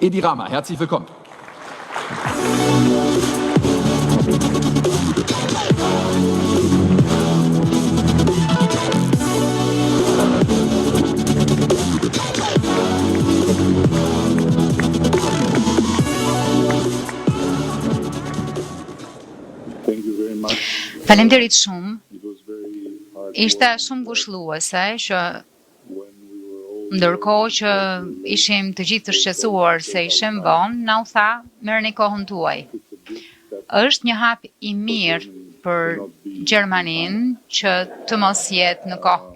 Edi Rama, herzlich willkommen. Faleminderit shumë. Ishte shumë ngushëlluese që ndërkohë që ishim të gjithë të shqetësuar se ishim vonë, na u tha, merrni kohën tuaj. Është një hap i mirë për Gjermaninë që të mos jetë në kohë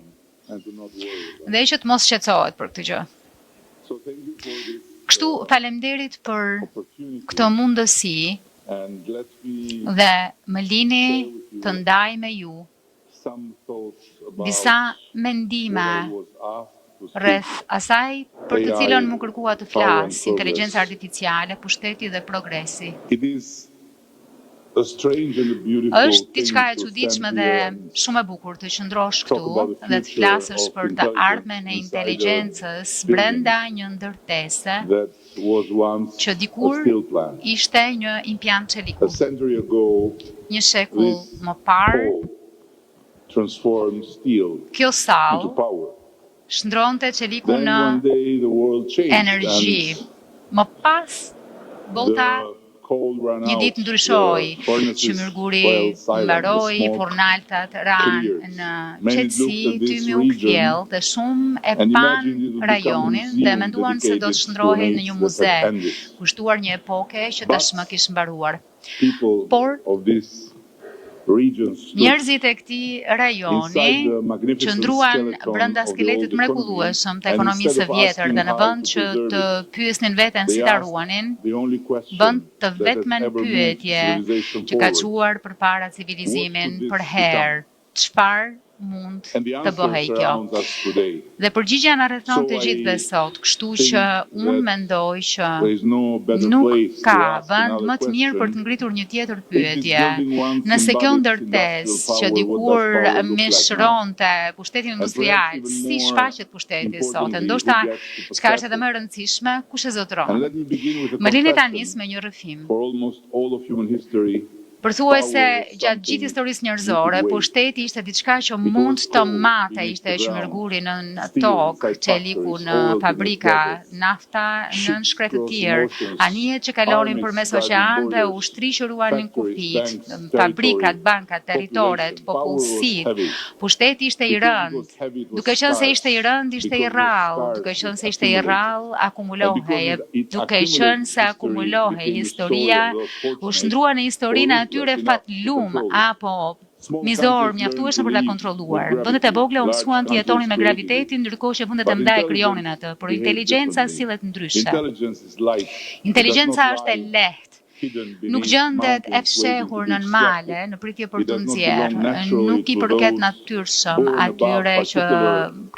dhe që të mos shqetësohet për këtë gjë. Kështu faleminderit për këtë mundësi dhe më lini të ndaj me ju disa mendime rreth asaj për të cilën më kërkua të flas, inteligjenca artificiale, pushteti dhe progresi. Është diçka e çuditshme dhe shumë e bukur të qëndrosh këtu dhe të flasësh për të ardhmen e inteligjencës brenda një ndërtese që dikur ishte një impiant çeliku. Një shekull më parë, kjo sallë shndronte çelikun në energji. Më pas, bota një ditë ndryshoi, qymërguri mbaroi, fornaltat ranë në qetësi, tymi u kthjell dhe shumë e pan rajonin dhe menduan se do të shndrohej në një muze, kushtuar një epoke që tashmë kishte mbaruar. Por njerëzit e këtij rajoni qëndruan brenda skeletit mrekullueshëm të ekonomisë së vjetër dhe në vend që të pyesnin veten si ta ruanin, bën të vetmen pyetje që ka çuar përpara civilizimin për herë. Çfarë mund të bëhej kjo? Dhe përgjigjja na rrethon të gjithëve sot, kështu që unë mendoj që nuk ka vend më të mirë për të ngritur një tjetër pyetje. Nëse kjo ndërtesë që dikur mishronte pushtetin industrial, si shfaqet pushteti sot, ndoshta çka është edhe më e rëndësishme, kush e zotëron? Më lini ta nis me një rrëfim. Përthuajse gjatë gjithë historisë njerëzore, pushteti ishte diçka që mund të mate, ishte qymërguri në tokë, çeliku në fabrika, nafta në shkretë të tjerë, anijet që kalonin përmes oqeanëve, ushtri që ruanin kufit, fabrikat, bankat, territoret, popullsitë. Pushteti ishte i rëndë. Duke qenë se ishte i rëndë, ishte i rrallë. Duke qenë se ishte i rrallë, akumulohej. Duke qenë se akumulohej, historia u shndrua në historinë atyre fatlum apo mizor mjaftueshëm për ta kontrolluar. Vendet e vogla u mësuan të jetonin me gravitetin, ndërkohë që vendet e mëdha e krijonin atë, por inteligjenca sillet ndryshe. Inteligjenca është e lehtë. Nuk gjendet e fshehur nën male, në pritje për të nxjerrë, nuk i përket natyrshëm atyre që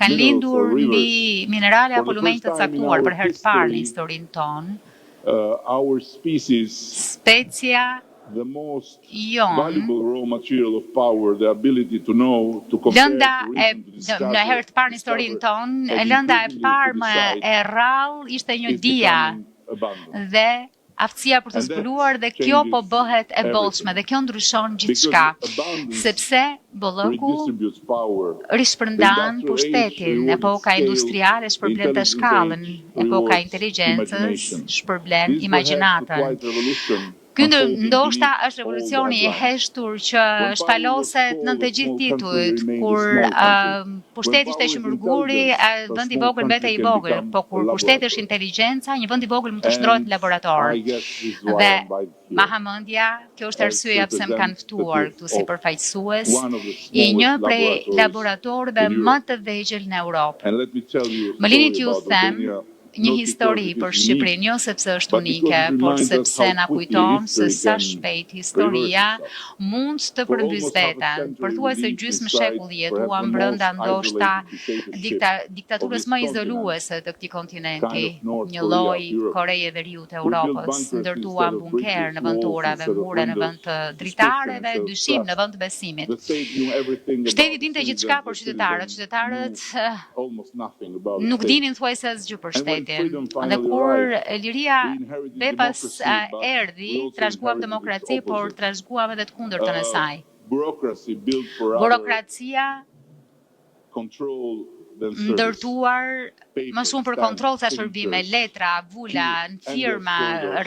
kanë lindur mbi minerale apo lumenj të caktuar për herë të parë në historinë tonë. Specia lënda në herë të parë në historinë tonë, lënda e parë më e rrallë ishte një dia dhe aftësia për të zbuluar dhe kjo po bëhet e bollshme dhe kjo ndryshon gjithçka, sepse bollëku rishpërndan pushtetin, epoka industriale shpërblen të shkallën, epoka inteligjencës shpërblen imagjinatën. Ky ndoshta është revolucioni i heshtur që shpaloset në të gjithë titujt, kur pushteti ishte qymërguri, vendi i vogël mbetej i vogël, po kur pushteti është inteligjenca, një vend i vogël mund të shndrohet në laborator. Dhe mahamendja, kjo është arsyeja pse më kanë ftuar këtu si përfaqësues i një prej laboratorëve më të vegjël në Europë. Më lini t'ju them një histori për Shqipërinë, jo sepse është unike, por sepse na kujton se sa shpejt historia mund të përmbys veten. Përthuajse gjysmë shekulli jetuam brenda ndoshta diktaturës më izoluese të këtij kontinenti, një lloj Koreje e Veriut të Europës, ndërtuam bunker në vend të urave, mure në vend të dritareve, dyshim në vend të besimit. Shteti dinte gjithçka për qytetarët nuk dinin thuajse asgjë për shtetin. pushtetin. Dhe kur liria bepas erdhi, trashëguam demokraci, por trashëguam edhe të kundërtën e saj. Burokracia ndërtuar më shumë për kontroll sa shërbime, letra, vula, në firma,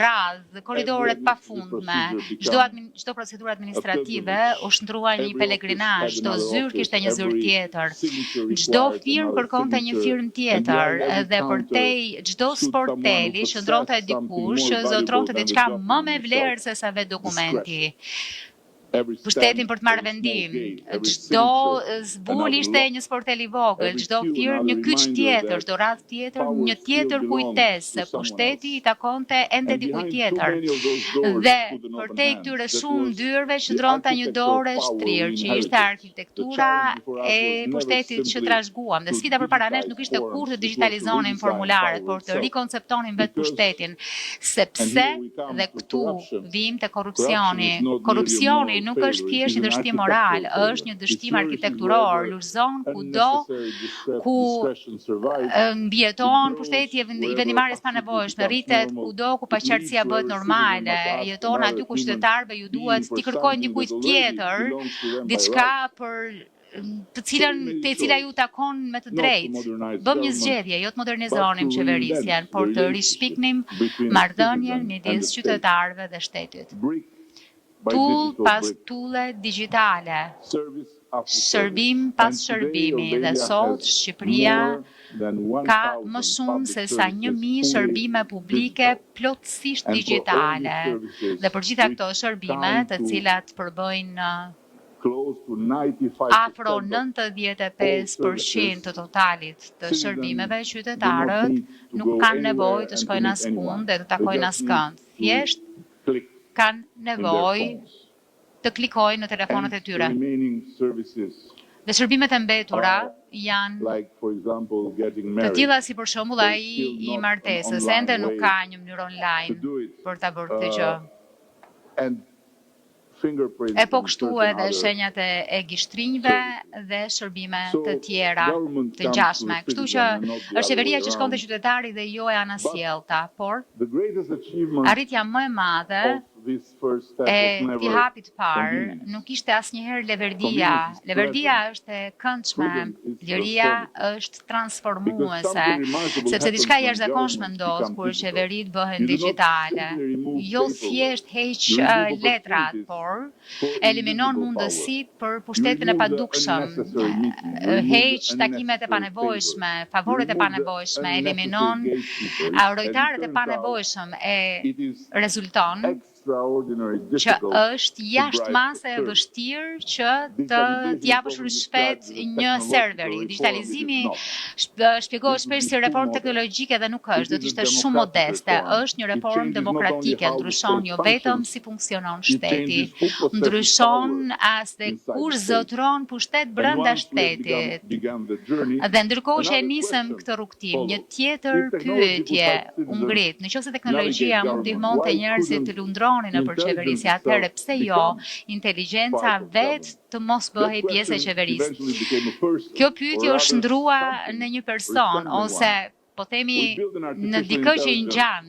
radhë, korridore të pafundme, çdo procedurë administrative u shndrua një pelegrinazh, çdo zyrë kishte një zyrë tjetër, çdo firmë kërkonte një firmë tjetër, dhe përtej çdo sporteli qëndronte dikush që zotronte diçka më me vlerë se sa vetë dokumenti. Pushtetin për të marrë vendim, çdo zbul ishte një sportel i vogël, çdo firmë një kyç tjetër, çdo radhë tjetër një tjetër kujtesë, pushteti i takonte ende dikujt tjetër. Dhe përtej këtyre shumë ndyrëve qëndronte një dorë e shtrirë, që ishte arkitektura e pushtetit që trashëguam. Dhe sfida përpara nesh nuk ishte kur të digitalizonin formularet, por të rikonceptonin vetë pushtetin, sepse dhe këtu vim te korrupsioni. Korrupsioni nuk është thjesht një dështim moral, është një dështim arkitekturor, lulëzon kudo ku mbijeton pushteti i vendimarrjes pa nevojshme, rritet kudo ku paqartësia bëhet normale, jeton aty ku qytetarëve ju duhet t'i kërkojnë dikujt tjetër diçka për te cila ju takon me të drejtë. Bëm një zgjedhje, jo të modernizonim qeverisjen, por të rishpiknim marrëdhënien midis qytetarëve dhe shtetit. Tull pas tulle digjitale, shërbim pas shërbimi, dhe sot Shqipëria ka më shumë se sa 1000 shërbime publike plotësisht digjitale. Dhe për gjitha këto shërbime, të cilat përbëjnë afro 95% të totalit të shërbimeve, qytetarët nuk kanë nevojë të shkojnë askund dhe të takojnë askënd. Thjesht kanë nevojë të klikojnë në telefonat e tyre. Dhe shërbimet e mbetura janë të tilla si për shembull ai i martesës, ende nuk ka një mënyrë online për ta bërë këtë gjë. E po kështu edhe shenjat e gishtrinjve dhe shërbime të tjera të ngjashme. Kështu që është qeveria që shkon te qytetari dhe jo e anasjellta, por arritja më e madhe e këtij hapi të parë nuk ishte asnjëherë leverdia. Leverdia është e këndshme, liria është transformuese, sepse diçka jashtëzakonshme ndodh kur qeveritë bëhen digjitale. Jo thjesht heq letrat, por eliminon mundësitë për pushtetin e padukshëm, heq takimet e panevojshme, favoret e panevojshme, eliminon autoritaret e panevojshëm, e rezulton që është jashtë mase e vështirë që të japësh shpejt një serveri. Digitalizimi shpjegohet shpesh si reformë teknologjike dhe nuk është, do të ishte shumë modeste. Është një reformë demokratike, ndryshon jo vetëm si funksionon shteti, ndryshon as dhe kur zotron pushtet brenda shtetit. Dhe ndërkohë që e nisëm këtë rrugtim, një tjetër pyetje u ngrit. Nëse teknologjia mund ndihmonte njerëzit të lundronin në për qeverisje, atëherë pse jo inteligjenca vetë të mos bëhej pjesë e qeverisë. Kjo pyetje është ndrua në një person, ose po themi në dikë që i ngjan,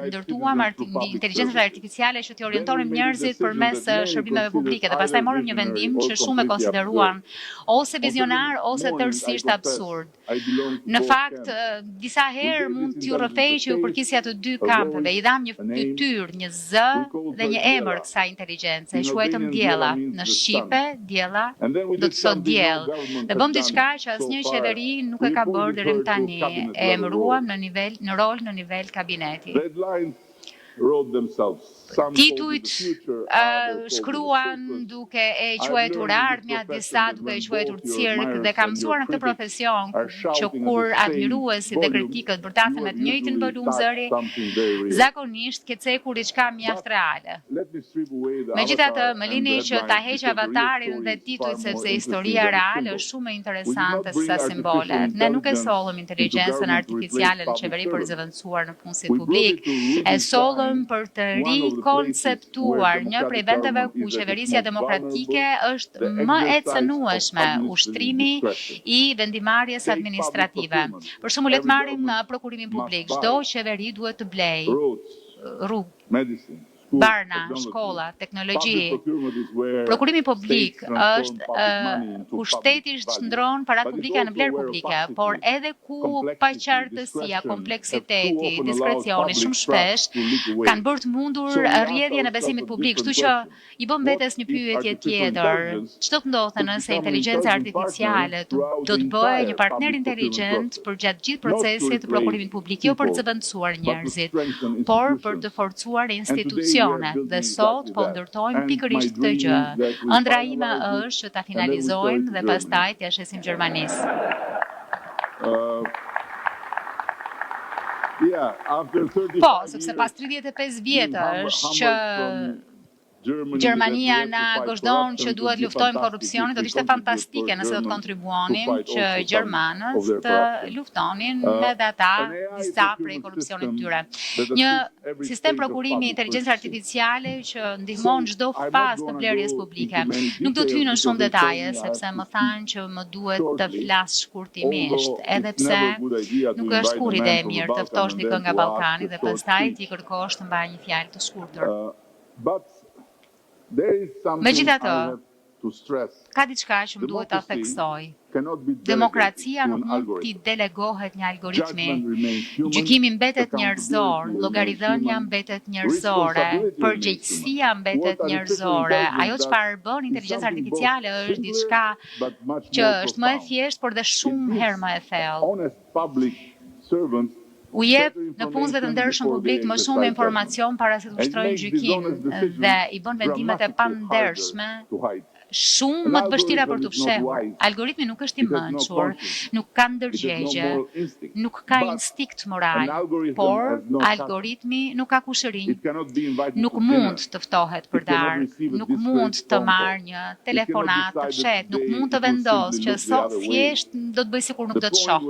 ndërtuam inteligjencën artificiale që t'i orientonim njerëzit përmes shërbimeve publike, dhe pastaj morëm një vendim që shumë e konsideruan ose vizionar ose tërësisht absurd. Në fakt, disa herë mund t'ju rrëfej që ju përkisja të dy kampeve, i dham një fytyrë, një zë dhe një emër kësaj inteligjence, e quajtëm diella. Në shqipe, diella do të thotë diell. Dhe bëm diçka që asnjë qeveri nuk e ka bërë deri më tani, në rol në nivel kabineti. Titujt shkruan duke e quajtur ardhmja, disa duke e quajtur cirk, dhe kam mësuar në këtë profesion që kur admiruesit dhe kritikët bërtasen me të njëjtin volum zëri, zakonisht ke cekur diçka mjaft reale. Megjithatë, më lini që ta heq avatarin dhe titujt, sepse historia reale është shumë më interesante se sa simbolet. Ne nuk e sollëm inteligjencën artificiale në qeveri për zëvendësuar në punësit publik, e sollëm luftojmë për të rikonceptuar një prej vendeve ku qeverisja demokratike është më e cënueshme, ushtrimi i vendimarrjes administrative. Për shembull, le të marrim prokurimin publik. Çdo qeveri duhet të blejë rrugë, barna, shkolla, teknologji. Prokurimi publik është ku shteti shndron parat publike në vlerë publike, por edhe ku paqartësia, kompleksiteti, diskrecioni shumë shpesh kanë bërë të mundur rrjedhjen e besimit publik, kështu që i bëm vetes një pyetje tjetër. Ç'do të ndodhte nëse inteligjenca artificiale do të bëhej një partner inteligjent për gjatë gjithë procesit të prokurimit publik, jo për të zëvendësuar njerëzit, por për të forcuar institucionet. Dhe sot po ndërtojmë pikërisht këtë gjë. Ëndra ime është që ta finalizojmë dhe pastaj t'ia shesim Gjermanisë. Po, sepse pas 35 vjetësh që Gjermania na gozhdon që duhet luftojmë korrupsionin, do të ishte fantastike nëse do të kontribuonim që gjermanët të luftonin edhe ata disa prej korrupsionit tyre. Një sistem prokurimi inteligjencë artificiale që ndihmon çdo fazë të blerjes publike. Nuk do të hyj në shumë detaje sepse më thanë që më duhet të flas shkurtimisht, edhe pse nuk është kur ide e mirë të ftosh dikë nga Ballkani dhe pastaj ti kërkosh të mbaj një fjalë të shkurtër. Megjithatë, ka diçka që më duhet ta theksoj. Demokracia nuk mund t'i delegohet një algoritmi. Gjykimi mbetet njerëzor, llogaridhënia mbetet njerëzore, përgjegjësia mbetet njerëzore. Ajo çfarë bën inteligjenca artificiale është diçka që është më e thjeshtë, por dhe shumë herë më e thellë. U jep në punësve të ndershëm publik më shumë informacion para se të ushtrojnë gjykim dhe i bën vendimet e pandershme shumë më të vështira për të fshehur. Algoritmi nuk është i mençur, nuk ka ndërgjegje, nuk ka instinkt moral, por algoritmi nuk ka kushërinj, nuk mund të ftohet për darkë, nuk mund të marrë një telefonat të fshet, nuk mund të vendosë që sot thjesht do të bëj sikur nuk do të shoh.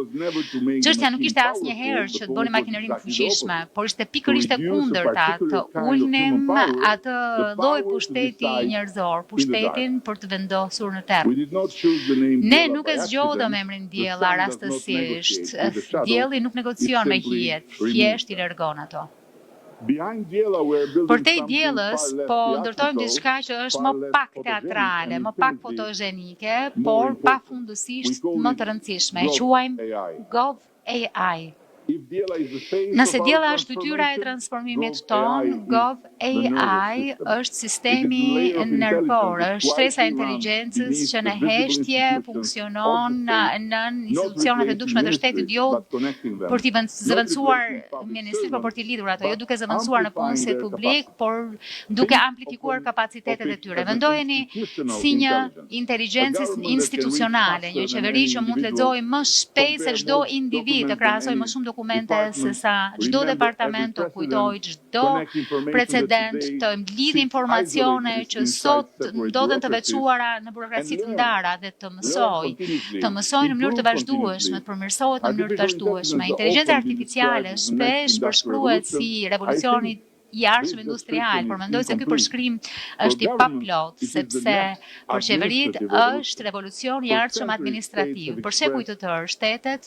Çështja nuk ishte asnjëherë që të bëni makinerinë fuqishme, por ishte pikërisht e kundërta, të ulnim atë lloj pushteti njerëzor, pushtetin për të vendosur në terr. Ne nuk e zgjodhëm emrin Diella rastësisht. Dielli nuk negocion me hijet, thjesht i largon ato. Përtej Diellës, po ndërtojmë diçka që është më pak teatrale, më pak fotogjenike, por pafundësisht më të rëndësishme. E quajmë GovAI. Nëse Diella është fytyra e transformimit ton, GovAI është sistemi nervor, është shtresa e inteligjencës që në heshtje funksionon në institucionet e dukshme të shtetit, jo për t'i zëvendësuar ministrit, por për t'i lidhur ato, jo duke zëvendësuar në punësit publik, por duke amplifikuar kapacitetet e tyre. Mendojeni si një inteligjencë institucionale, një qeveri që mund të lexojë më shpejt se çdo individ, të krahasojë më shumë dokumente se sa çdo departament të kujtoj çdo precedent, të lidhë informacione që sot ndodhen të veçuara në burokraci të ndara dhe të mësojnë në mënyrë të vazhdueshme, të përmirësohet në mënyrë të vazhdueshme. Inteligjenca artificiale shpesh përshkruhet si revolucioni i arshëm industrial, por mendoj se ky përshkrim është i paplot, sepse për qeverit është revolucion i arshëm administrativ. Për shekuj të tërë, shtetet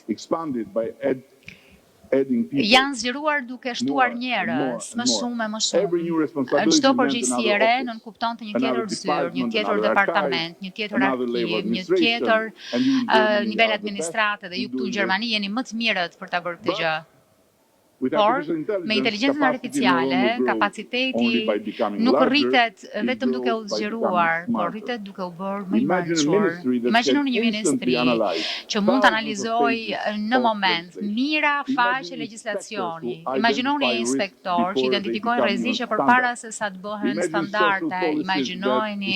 janë zgjeruar duke shtuar njerëz, më shumë e më shumë. Çdo përgjegjësi e re nënkuptonte një tjetër zyrë, një tjetër departament, një tjetër arkiv, një tjetër nivel administrate, dhe ju këtu në Gjermani jeni më të mirët për ta bërë këtë gjë. Por, me inteligjencën artificiale, kapaciteti nuk rritet vetëm duke u zgjeruar, por rritet duke u bërë më i mençur. Imagjinoni një ministri që mund të analizojë në moment mira faqe legjislacioni. Imagjinoni një inspektor që identifikojnë rreziqe përpara se sa të bëhen standarde. Imagjinoni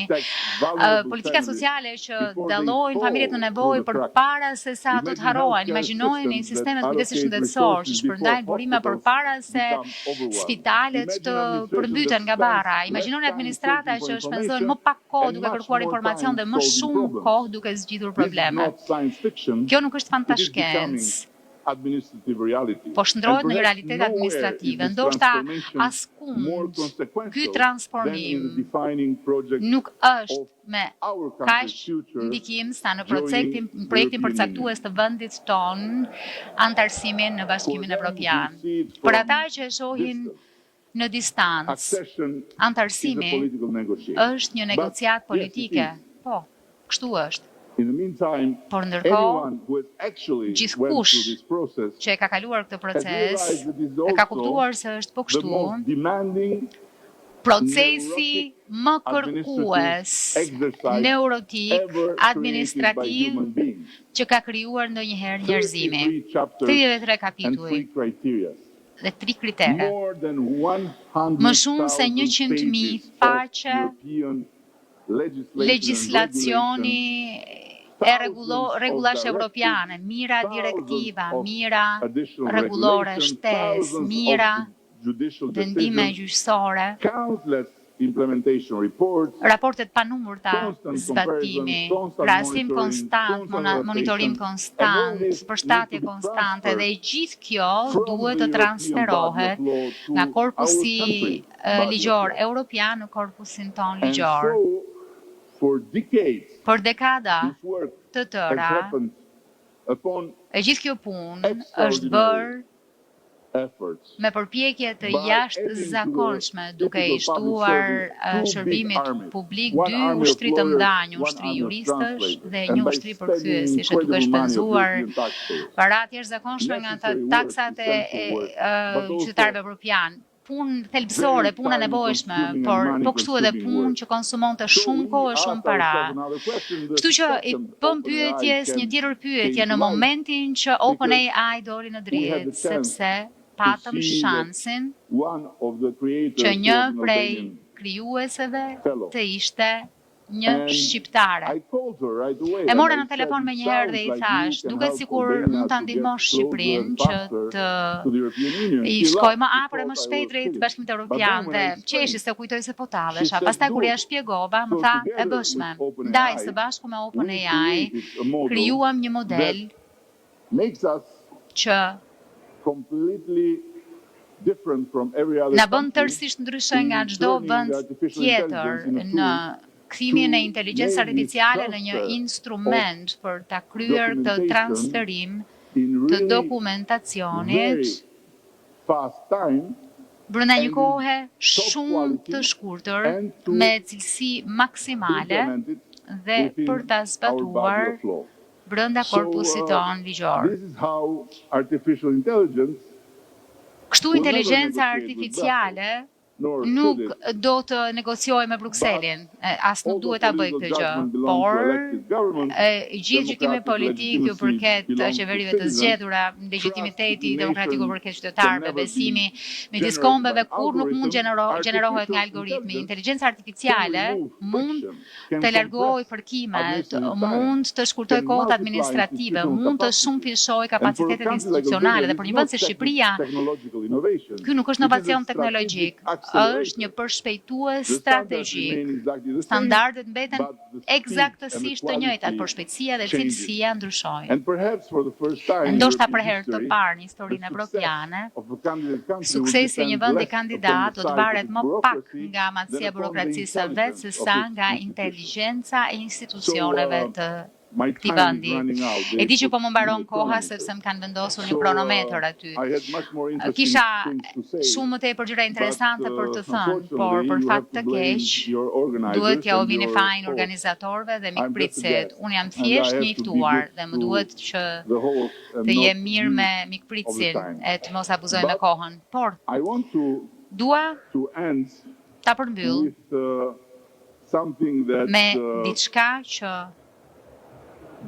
politika sociale që dallojnë familjet në nevojë përpara se sa do të harrohen. Imagjinoni sistemet kujdesit shëndetësor që shpërndajnë burime përpara se spitalet të përmbyten nga barra. Imagjinoni administrata që shpenzon më pak kohë duke kërkuar informacion dhe më shumë kohë duke zgjidhur probleme. Kjo nuk është fantashkencë. po shndrohet në një realitet administrative. Ndoshta askund ky transformim nuk është me kaq ndikim sa në projektin përcaktues të vendit ton antarësimin në Bashkimin Evropian. Për ata që shohin në distancë, antarësimi është një negociat politike. Po, kështu është. Por ndërkohë, gjithkush që e ka kaluar këtë proces, e ka kuptuar se është po kështu, procesi më kërkues, neurotik, administrativ, që ka krijuar ndonjëherë njerëzimi. 33 kapituj dhe 3 kritere. Më shumë se 100.000 faqe legislacioni e rregullash evropiane, mira direktiva, mira rregullore shtesë, mira vendime gjyqësore, raportet pa numërta zbatimi, krahasim konstant, monitorim konstant, përshtatje konstante dhe gjithë kjo duhet të transferohet nga korpusi ligjor evropian në korpusin ton ligjor. Për dekada të tëra, e gjithë kjo punë është bërë me përpjekje të jashtëzakonshme, duke i shtuar shërbimit publik 2 ushtri të mëdha, një ushtri juristësh dhe një ushtri përkthyesish, duke shpenzuar para të jashtëzakonshme nga taksat e qytetarëve evropian. Punë thelbësore, punë e nevojshme, por po kështu edhe punë që konsumonte shumë kohë e shumë para. Kështu që i bëm pyetjes një tjetër pyetje në momentin që OpenAI doli në dritë, sepse patëm shansin që një prej krijueseve të ishte një shqiptare. E mora në telefon me njëherë dhe i thash, duket sikur mund ta ndihmosh Shqipërinë që të i shkojë më afër e më shpejt drejt Bashkimit Evropian dhe qeshi se kujtoj se po tallesha. Pastaj kur ja shpjegova, më tha e bëshme. Ndaj së bashku me OpenAI krijuam një model që na bën tërësisht ndryshe nga çdo vend tjetër në kthimin e inteligjencës artificiale në një instrument për ta kryer këtë transferim të dokumentacionit brenda një kohe shumë të shkurtër me cilësi maksimale dhe për ta zbatuar brenda korpusit ton ligjor. Kështu inteligjenca artificiale nuk do të negociojë me Brukselin, as nuk duhet ta bëj këtë gjë, por gjithë gjykimi politik ju përket qeverive të zgjedhura, legitimiteti demokratik u përket qytetarëve, besimi midis kombeve kur nuk mund gjenerohet nga algoritmi. Inteligjenca artificiale mund të largojë kërkimet, mund të shkurtoj kohët administrative, mund të shumëfishojë kapacitetet institucionale dhe për një vend si Shqipëria, ky nuk është inovacion teknologjik. Është një përshpejtues strategjik. Standardet mbeten eksaktësisht të njëjtat, por shpejtësia dhe cilësia ndryshojnë. Ndoshta për herë të parë në historinë evropiane, suksesi i një vendi kandidat do të varet më pak nga amatësia e burokracisë së vet sesa nga inteligjenca e institucioneve të këtij vendi. E di që po më mbaron koha sepse më kanë vendosur një kronometër aty. Kisha shumë më tepër gjëra interesante për të thënë, por për fat të keq duhet t'ja u vini fajin organizatorëve dhe mikpritësit. Unë jam thjesht një i ftuar dhe më duhet që të jem mirë me mikpritësin e të mos abuzoj me kohën. Por dua ta përmbyll me diçka që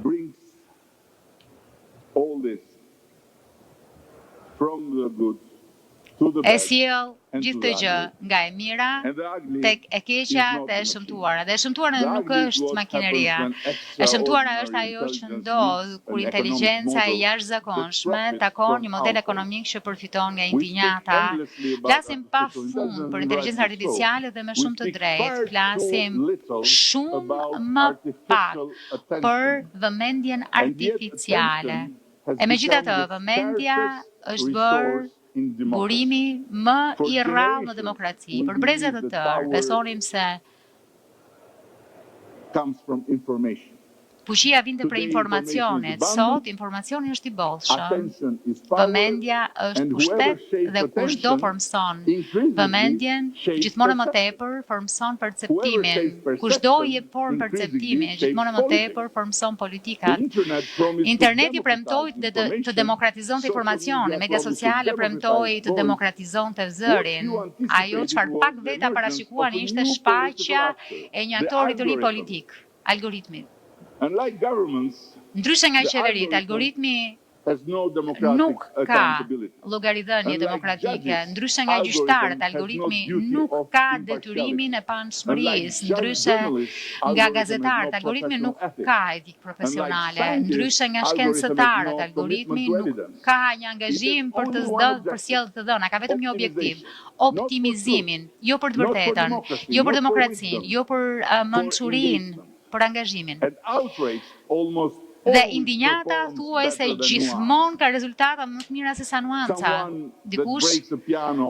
brings all this from the good to the bad. E sjell gjithë të gjë nga e mira tek e keqja dhe e shëmtuara. Dhe e shëmtuara nuk është makineria. E shëmtuara është ajo që ndodh kur inteligjenca e jashtëzakonshme takon një model ekonomik që përfiton nga injinjata. Flasim pafund për inteligjencën artificiale dhe me shumë të drejtë. Flasim shumë më pak për vëmendjen artificiale. E megjithatë, vëmendja është bërë burimi më i rrallë në demokraci. Për breze të tërë, besonim se fuqia vinte prej informacionit. Sot, informacioni është i bollshëm. Vëmendja është pushtet dhe kushdo formson vëmendjen, gjithmonë më tepër formson perceptimin. Kushdo i jep formë perceptimi, gjithmonë më tepër formson politikat. Interneti premtoi të demokratizonte informacionin, media sociale premtoi të demokratizonte zërin. Ajo çfarë pak veta parashikuan ishte shfaqja e një aktori të ri politik, algoritmi. Ndryshe nga qeveritë, algoritmi nuk ka llogaridhënie demokratike. Ndryshe nga gjyqtarët, algoritmi nuk ka detyrimin e panshmërisë. Ndryshe nga gazetarët, algoritmi nuk ka etikë profesionale. Ndryshe nga shkencëtarët, algoritmi nuk ka një angazhim për të sjellë të dhëna, ka vetëm një objektiv, optimizimin, jo për të vërtetën, jo për demokracinë, jo për mençurinë, për angazhimin. Dhe indinjata thuajse gjithmonë ka rezultata më të mira se sa nuanca. Dikush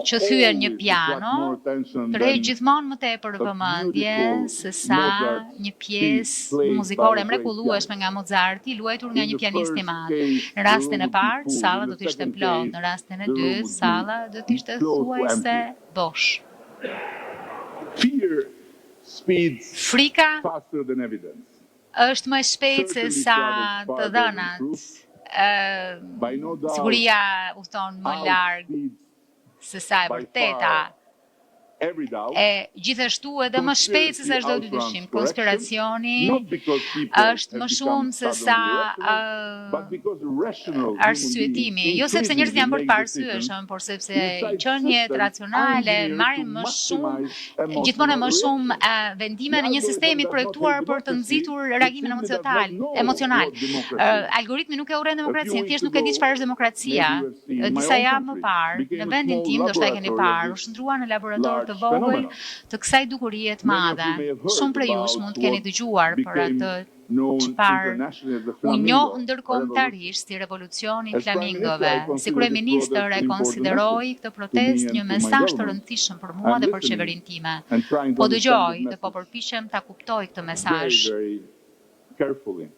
që thyen një piano tërheq gjithmonë më tepër vëmendje se sa një pjesë muzikore mrekullueshme nga Mozarti, luajtur nga një pianist i madh. Në rastin e parë, salla do të ishte plot, në rastin e dytë, salla do të ishte thuajse bosh. Frika është më shpejt se sa të dhënat. Siguria udhton më larg se sa e vërteta. E gjithashtu edhe më shpejt se sa çdo dyshim. Konspiracioni është më shumë se sa arsyetimi. Jo sepse njerëzit janë bërë pa arsyeshëm, por sepse qeniet racionale marrin më shumë, gjithmonë më shumë vendime në një sistemi të projektuar për të nxitur reagimin emocional. Algoritmi nuk e urren demokracinë, thjesht nuk e di çfarë është demokracia. Disa javë më parë, në vendin tim, do të keni parë, u shndrua në laborator të vogël të kësaj dukurie të madhe. Shumë prej jush mund të keni dëgjuar për atë çfarë u njoh ndërkombëtarisht si revolucioni i flamingove. Si kryeministër e konsideroi këtë protestë një mesazh të rëndësishëm për mua dhe për qeverinë time. Po dëgjoj dhe po përpiqem ta kuptoj këtë mesazh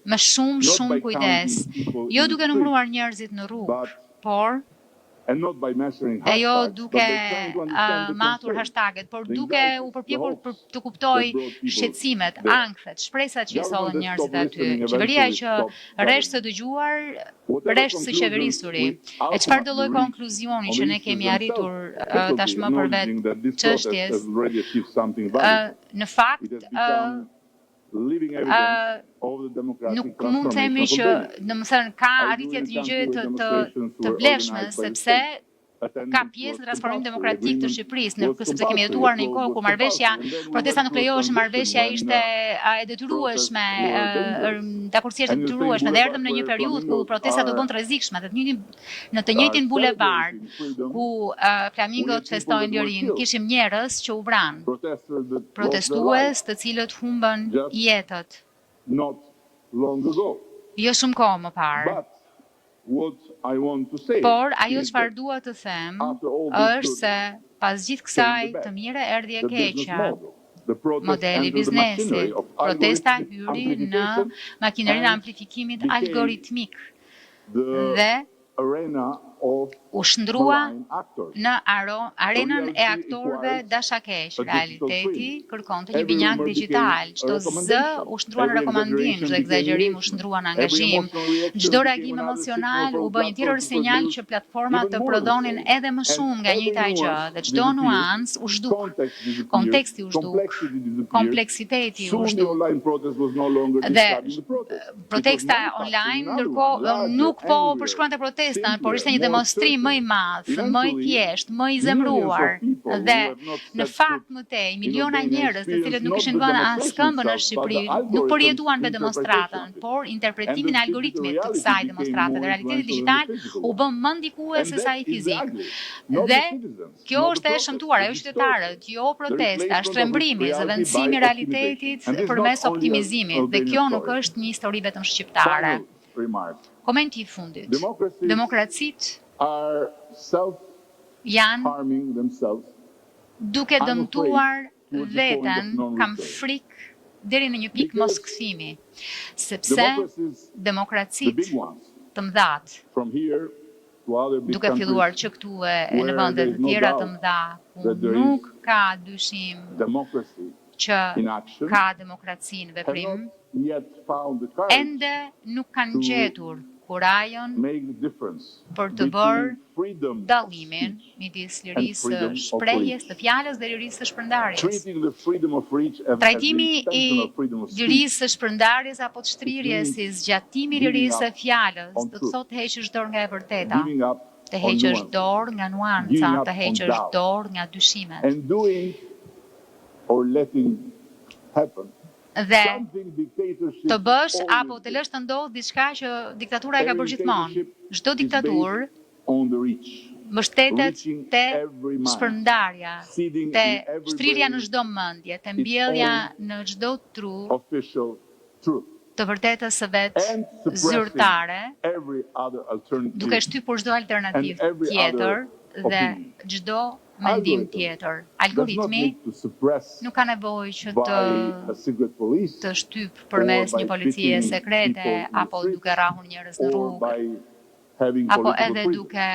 me shumë kujdes. Jo duke numëruar njerëzit në rrugë, por e jo duke matur hashtaget, por duke u përpjekur për të kuptoj shqetësimet, ankthet, shpresat që i sollen njerëzit aty. Qeveria që rresht të dëgjuar, rresht së qeverisuri. E çfarë do lloj konkluzioni që ne kemi arritur tashmë për vetë çështjes? Në fakt, nuk mund të themi që domethënë ka arritje të një gjëje të vlefshme, sepse ka pjesë në transformim demokratik të Shqipërisë, sepse kemi jetuar në një kohë ku marrëveshja, protesta nuk lejohej, marrëveshja ishte e detyrueshme, dakurësia ishte e detyrueshme, dhe erdhëm në një periudhë ku protestat u bën të rrezikshme, në të njëjtin bulevard ku flamingot festojnë lirin, kishim njerëz që u vran, protestues të cilët humbën jetët. Jo shumë kohë më parë. Por ajo çfarë dua të them është se pas gjithë kësaj të mire erdhi e keqja. Modeli biznesit, protesta hyri në makinerinë e amplifikimit algoritmik dhe u shndrua në arenën e aktorëve dashakeq. Realiteti kërkonte një binjak digjital. Çdo zë u shndrua në rekomandim, çdo egzagerim u shndrua në angazhim. Çdo reagim emocional u bë një tjetër sinjal që platformat të prodhonin edhe më shumë nga njëjta gjë, dhe çdo nuancë u zhduk. Konteksti u zhduk, kompleksiteti u zhduk. Dhe protesta online ndërkohë nuk po përshkruante protestën, por ishte një demonstrim më i madh, më i thjeshtë, më i zemruar, dhe në fakt më tej miliona njerëz të cilët nuk kishin vënë as këmbën në Shqipëri, nuk përjetuan me demonstratën, por interpretimin e algoritmit të kësaj demonstrate dhe realiteti digjital u bë më ndikues se sa i fizik. Dhe kjo është e shëmtuar, ajo qytetarët, jo protesta, shtrembrimi, zëvendësimi i realitetit përmes optimizimit, dhe kjo nuk është një histori vetëm shqiptare. Komenti I fundit. Democracies Demokracitë are janë self-harming themselves. duke I'm dëmtuar afraid to the point of veten, non-return. kam frikë deri në një pikë mos kthimi, sepse Democracies, the demokracitë big ones, të mëdhat, from here to other big duke filluar countries, që këtu e në where vendet there is të no tjera të doubt mëdha, ku that there nuk is ka dyshim democracy që in action, ka demokraci në have veprim, not yet found the courage ende nuk kanë gjetur kurajon make the difference për të bërë between freedom of dallimin speech midis and lirisë freedom së of shprehjes, speech. të fjalës dhe lirisë së shpërndarjes. Treating the freedom of speech as Trajtimi the I extension of freedom of speech lirisë së shpërndarjes apo të shtrirjes si zgjatimi I giving lirisë së up fjalës, on do të truth. thotë heqësh dorë nga e vërteta, Giving up të on heqësh nuance dorë nga nuanca, Giving up të on heqësh doubt. dorë nga dyshimet. and doing or letting happen Dhe something dictatorship të bësh always apo të lësh të ndodhë diçka që diktatura e ka Every bërë gjithmonë. dictatorship Çdo is diktaturë based on the reach, mbështetet reaching te every mind, shpërndarja, seeding te in every shtrirja brain në çdo mendje, te mbjellja në çdo tru official truth të vërtetës së vet and suppressing zyrtare, every other alternative duke shtypur çdo alternativë and every tjetër other dhe opinion. çdo mendim Algorithm tjetër. does not Algoritmi need to suppress nuk ka nevojë që by të a secret police të shtyp përmes or by një policie beating sekrete people in the apo streets, duke rrahur njerëz në or rrugë by having apo political edhe freedom. duke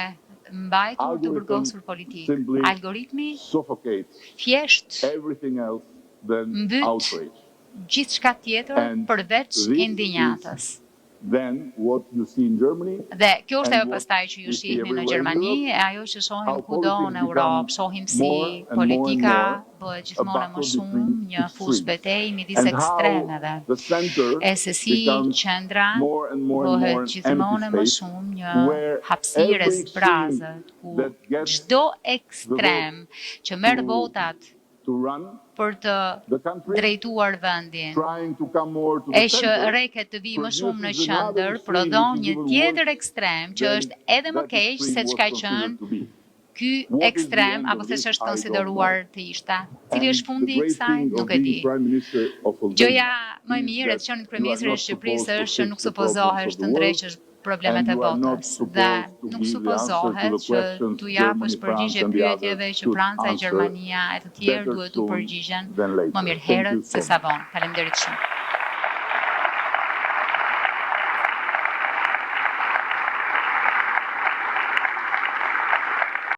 mbajtur të Algorithm burgosur politik. simply Algoritmi suffocates thjesht everything else than mbyt outrage. gjithçka tjetër And përveç this indinjatës. Then what you see in Germany Dhe kjo është and ajo what pastaj që ju we see shihni në everywhere in Gjermani, Europe, e ajo që shohim how kudo politics në Europë, shohim si more and more politika and more bëhet a gjithmonë më battle shumë between një fush extremes. betejë midis and how ekstremeve. the center E se si becomes qendra more and more and bëhet more an gjithmonë empty më space shumë një where hapësirë every zbrazët, ku that gets çdo ekstrem që merr to- votat to run për të the country, drejtuar vendin, trying to come more to e the që center, reket të vi më shumë në produces another qendër, extreme prodhon which is një even tjetër worse ekstrem që than është edhe më that keq extreme se was çka considered qenë to be. ky What is the ekstrem end apo of se this? ç'është I don't konsideruar know. të ishta. Cili And është fundi the I great kësaj? thing of Nuk e being di. Prime Minister of Albania Gjëja më e is mirë e that të qenë you are kryeministër not i Shqipërisë supposed to është që fix nuk the problems supozohesh of të the ndreqësh problemet and e you are not botës dhe supposed to nuk give the answer supozohet to the që questions t'u japësh Germany, përgjigje France and the pyetjeve others që should Franca, answer Gjermania e të tjerë better duhet t'u soon përgjigjen than later. më mirë Thank you herët so se sa much. vonë. Faleminderit shumë.